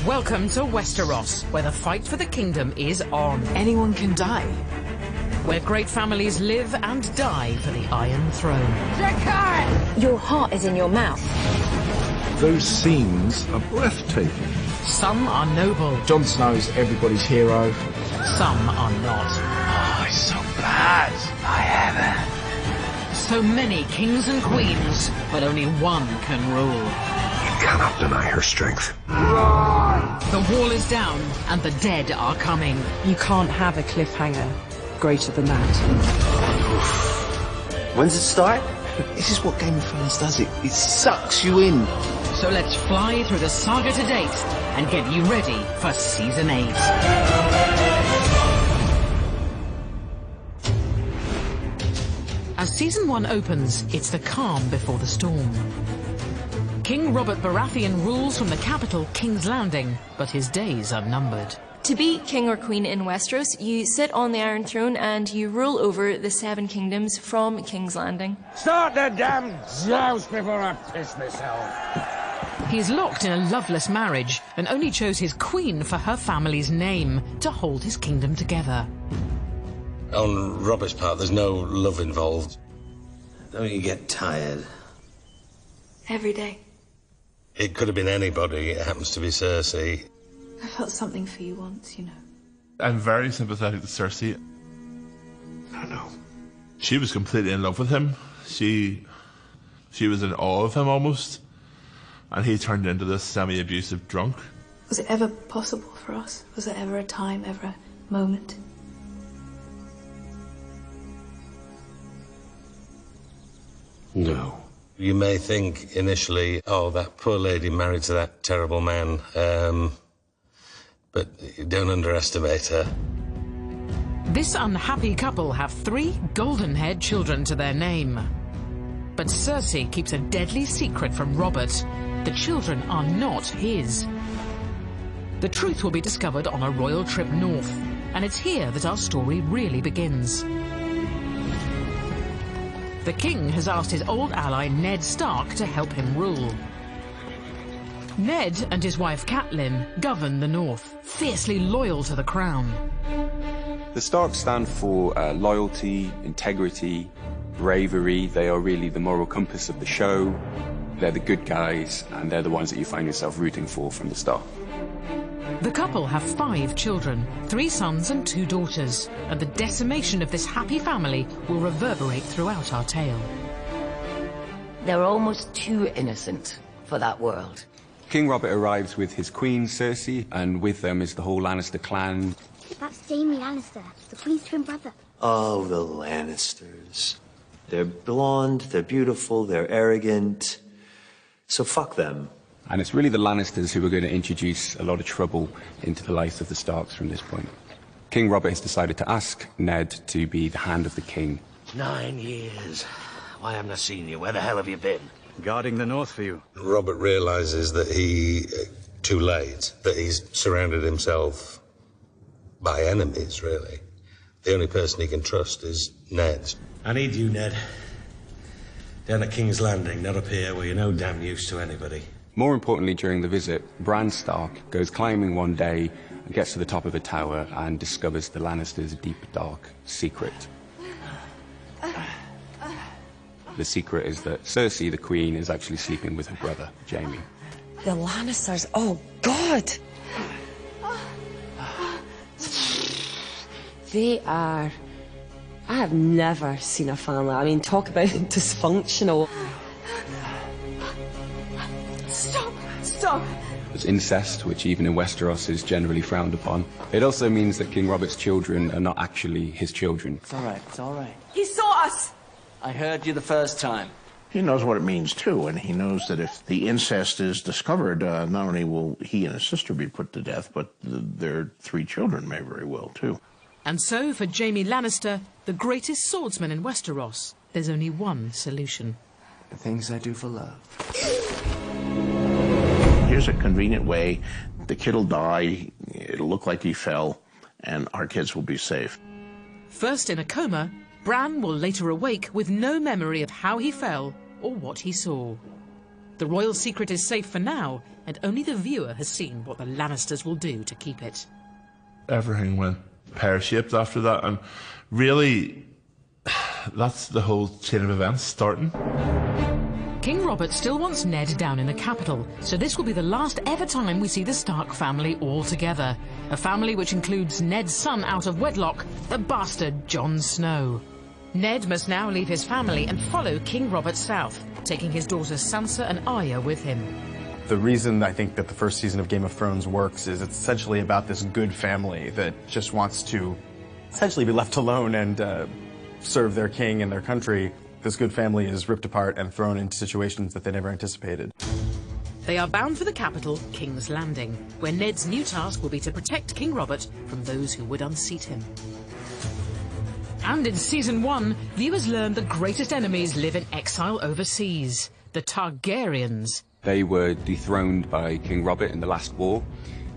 Welcome to Westeros, where the fight for the kingdom is on. Anyone can die. Where great families live and die for the Iron Throne. Your heart is in your mouth. Those scenes are breathtaking. Some are noble. Jon Snow's everybody's hero. Some are not. Oh, it's so bad. I have it. So many kings and queens, but only one can rule. You cannot deny her strength. The wall is down, and the dead are coming. You can't have a cliffhanger greater than that. When's it start? This is what Game of Thrones does. It sucks you in. So let's fly through the saga to date and get you ready for Season 8. As Season 1 opens, it's the calm before the storm. King Robert Baratheon rules from the capital, King's Landing, but his days are numbered. To be king or queen in Westeros, you sit on the Iron Throne and you rule over the 7 kingdoms from King's Landing. Start the damn joust before I piss myself. He is locked in a loveless marriage and only chose his queen for her family's name to hold his kingdom together. On Robert's part, there's no love involved. Don't you get tired? Every day. It could have been anybody. It happens to be Cersei. I felt something for you once, you know. I'm very sympathetic to Cersei. I know. She was completely in love with him. She was in awe of him almost. And he turned into this semi-abusive drunk. Was it ever possible for us? Was there ever a time, ever a moment? No. You may think initially, oh, that poor lady married to that terrible man, but don't underestimate her. This unhappy couple have 3 golden-haired children to their name. But Cersei keeps a deadly secret from Robert. The children are not his. The truth will be discovered on a royal trip north, and it's here that our story really begins. The king has asked his old ally Ned Stark to help him rule. Ned and his wife Catelyn govern the north, fiercely loyal to the crown. The Starks stand for loyalty, integrity, bravery. They are really the moral compass of the show. They're the good guys, and they're the ones that you find yourself rooting for from the start. The couple have 5 children, 3 sons and 2 daughters, and the decimation of this happy family will reverberate throughout our tale. They're almost too innocent for that world. King Robert arrives with his queen, Cersei, and with them is the whole Lannister clan. That's Jaime Lannister, the Queen's twin brother. Oh, the Lannisters. They're blonde, they're beautiful, they're arrogant. So fuck them. And it's really the Lannisters who are going to introduce a lot of trouble into the life of the Starks from this point. King Robert has decided to ask Ned to be the hand of the king. 9 years. Why haven't I seen you? Where the hell have you been? Guarding the north for you. Robert realises that too late, that he's surrounded himself by enemies, really. The only person he can trust is Ned. I need you, Ned. Down at King's Landing, not up here where you're no damn use to anybody. More importantly, during the visit, Bran Stark goes climbing one day and gets to the top of a tower and discovers the Lannisters' deep, dark secret. The secret is that Cersei, the queen, is actually sleeping with her brother, Jaime. The Lannisters, oh God! They are... I have never seen a family, I mean, talk about dysfunctional. Stop! There's incest, which even in Westeros is generally frowned upon. It also means that King Robert's children are not actually his children. It's all right, it's all right. He saw us! I heard you the first time. He knows what it means, too, and he knows that if the incest is discovered, not only will he and his sister be put to death, but their 3 children may very well, too. And so, for Jaime Lannister, the greatest swordsman in Westeros, there's only one solution. The things I do for love. Here's a convenient way. The kid'll die, it'll look like he fell, and our kids will be safe. First in a coma, Bran will later awake with no memory of how he fell or what he saw. The royal secret is safe for now, and only the viewer has seen what the Lannisters will do to keep it. Everything went pear-shaped after that, and really, that's the whole chain of events starting. King Robert still wants Ned down in the capital, so this will be the last ever time we see the Stark family all together. A family which includes Ned's son out of wedlock, the bastard Jon Snow. Ned must now leave his family and follow King Robert south, taking his daughters Sansa and Arya with him. The reason I think that the first season of Game of Thrones works is it's essentially about this good family that just wants to essentially be left alone and serve their king and their country. This good family is ripped apart and thrown into situations that they never anticipated. They are bound for the capital, King's Landing, where Ned's new task will be to protect King Robert from those who would unseat him. And in Season 1, viewers learn the greatest enemies live in exile overseas, the Targaryens. They were dethroned by King Robert in the last war.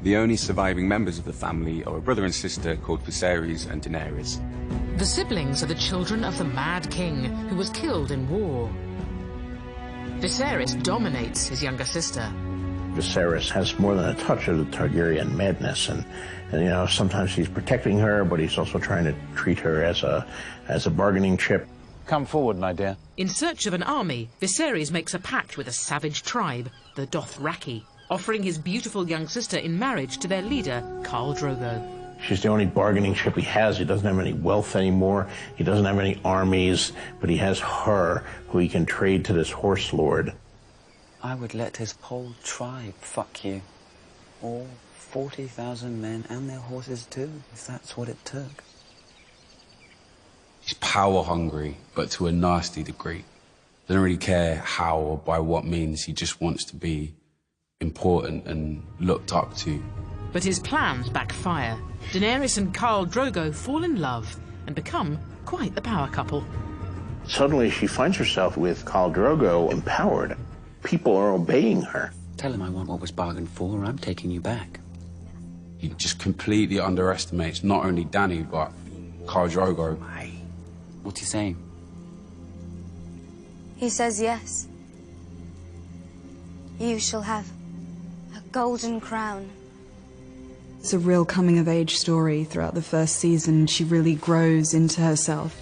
The only surviving members of the family are a brother and sister called Viserys and Daenerys. The siblings are the children of the Mad King, who was killed in war. Viserys dominates his younger sister. Viserys has more than a touch of the Targaryen madness, and you know, sometimes he's protecting her, but he's also trying to treat her as a bargaining chip. Come forward, my dear. In search of an army, Viserys makes a pact with a savage tribe, the Dothraki, offering his beautiful young sister in marriage to their leader, Khal Drogo. She's the only bargaining chip he has. He doesn't have any wealth anymore. He doesn't have any armies, but he has her, who he can trade to this horse lord. I would let his whole tribe fuck you. All 40,000 men and their horses too, if that's what it took. He's power hungry, but to a nasty degree. Doesn't really care how or by what means. He just wants to be important and looked up to. But his plans backfire. Daenerys and Khal Drogo fall in love and become quite the power couple. Suddenly she finds herself with Khal Drogo empowered. People are obeying her. Tell him I want what was bargained for, or I'm taking you back. He just completely underestimates not only Dany, but Khal Drogo. What's he saying? He says yes. You shall have a golden crown. It's a real coming-of-age story throughout the first season. She really grows into herself.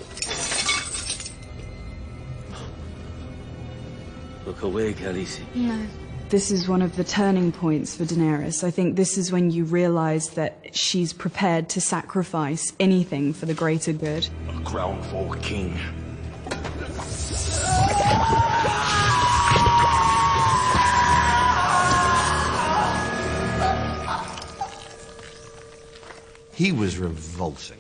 Look away, Khaleesi. No. This is one of the turning points for Daenerys. I think this is when you realize that she's prepared to sacrifice anything for the greater good. A crown for king. He was revolting.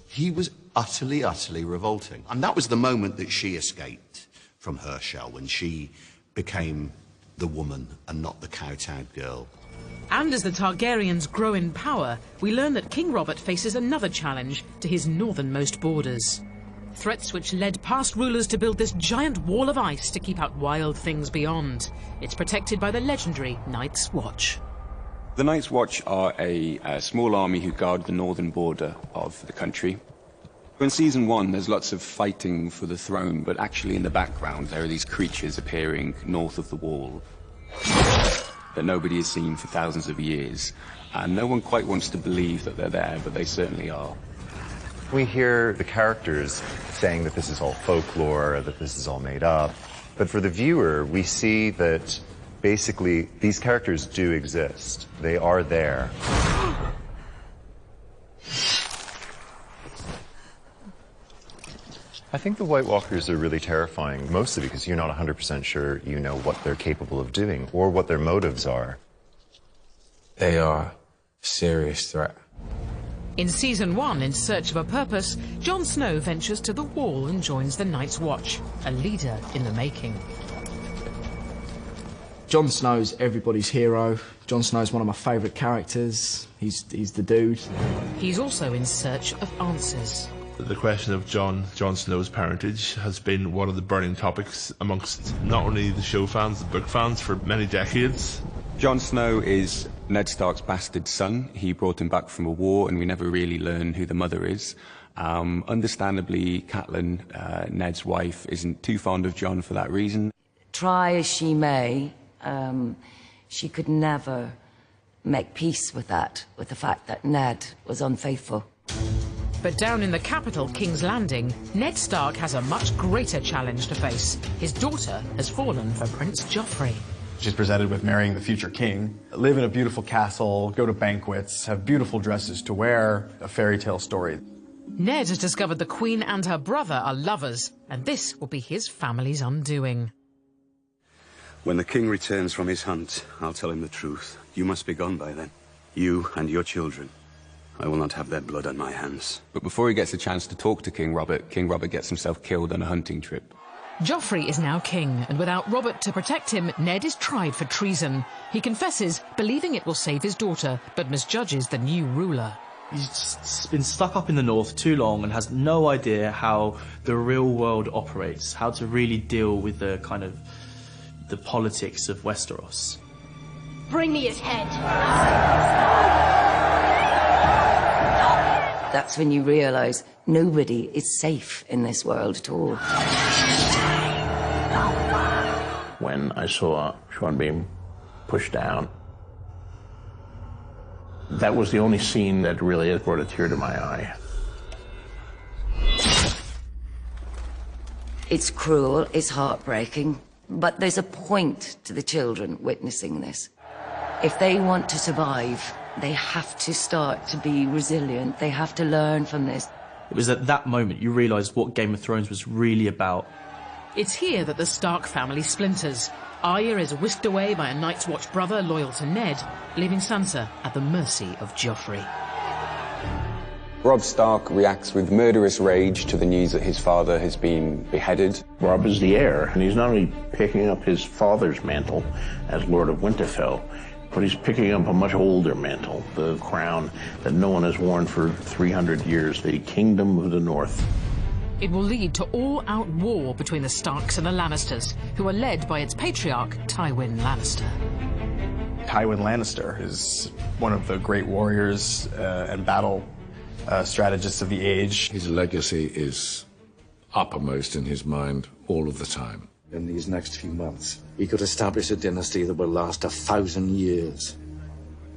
He was utterly, utterly revolting. And that was the moment that she escaped from her shell, when she became the woman and not the kowtowed girl. And as the Targaryens grow in power, we learn that King Robert faces another challenge to his northernmost borders. Threats which led past rulers to build this giant wall of ice to keep out wild things beyond. It's protected by the legendary Night's Watch. The Night's Watch are a small army who guard the northern border of the country. In Season 1, there's lots of fighting for the throne, but actually in the background there are these creatures appearing north of the wall that nobody has seen for thousands of years. And no one quite wants to believe that they're there, but they certainly are. We hear the characters saying that this is all folklore, that this is all made up. But for the viewer, we see that basically these characters do exist. They are there. I think the White Walkers are really terrifying, mostly because you're not 100% sure you know what they're capable of doing or what their motives are. They are a serious threat. In Season 1, in search of a purpose, Jon Snow ventures to the Wall and joins the Night's Watch, a leader in the making. Jon Snow's everybody's hero. Jon Snow's one of my favourite characters. He's the dude. He's also in search of answers. The question of Jon Snow's parentage has been one of the burning topics amongst not only the show fans, the book fans, for many decades. Jon Snow is Ned Stark's bastard son. He brought him back from a war, and we never really learn who the mother is. Understandably, Catelyn, Ned's wife, isn't too fond of Jon for that reason. try as she may, she could never make peace with the fact that Ned was unfaithful. But down in the capital, King's Landing, Ned Stark has a much greater challenge to face. His daughter has fallen for Prince Joffrey. She's presented with marrying the future king, live in a beautiful castle, go to banquets, have beautiful dresses to wear, a fairy tale story. Ned has discovered the Queen and her brother are lovers, and this will be his family's undoing. When the king returns from his hunt, I'll tell him the truth. You must be gone by then. You and your children. I will not have their blood on my hands. But before he gets a chance to talk to King Robert gets himself killed on a hunting trip. Joffrey is now king, and without Robert to protect him, Ned is tried for treason. He confesses, believing it will save his daughter, but misjudges the new ruler. He's been stuck up in the north too long and has no idea how the real world operates, how to really deal with the politics of Westeros. Bring me his head. That's when you realise nobody is safe in this world at all. When I saw Sean Bean pushed down, that was the only scene that really brought a tear to my eye. It's cruel, it's heartbreaking, but there's a point to the children witnessing this. If they want to survive, they have to start to be resilient. They have to learn from this. It was at that moment you realised what Game of Thrones was really about. It's here that the Stark family splinters. Arya is whisked away by a Night's Watch brother loyal to Ned, leaving Sansa at the mercy of Joffrey. Robb Stark reacts with murderous rage to the news that his father has been beheaded. Robb is the heir, and he's not only picking up his father's mantle as Lord of Winterfell, but he's picking up a much older mantle, the crown that no one has worn for 300 years, the Kingdom of the North. It will lead to all-out war between the Starks and the Lannisters, who are led by its patriarch, Tywin Lannister. Tywin Lannister is one of the great warriors and battle strategists of the age. His legacy is uppermost in his mind all of the time. In these next few months, he could establish a dynasty that will last 1,000 years.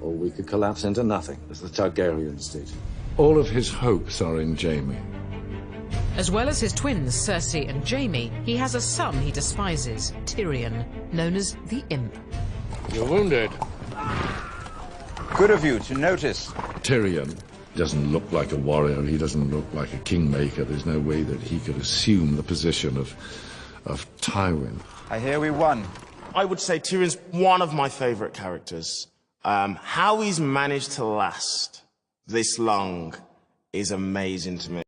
Or we could collapse into nothing, as the Targaryens did. All of his hopes are in Jaime. As well as his twins, Cersei and Jaime, he has a son he despises, Tyrion, known as the Imp. You're wounded. Good of you to notice. Tyrion doesn't look like a warrior. He doesn't look like a kingmaker. There's no way that he could assume the position of Tywin. I hear we won. I would say Tyrion's one of my favourite characters. How he's managed to last this long is amazing to me.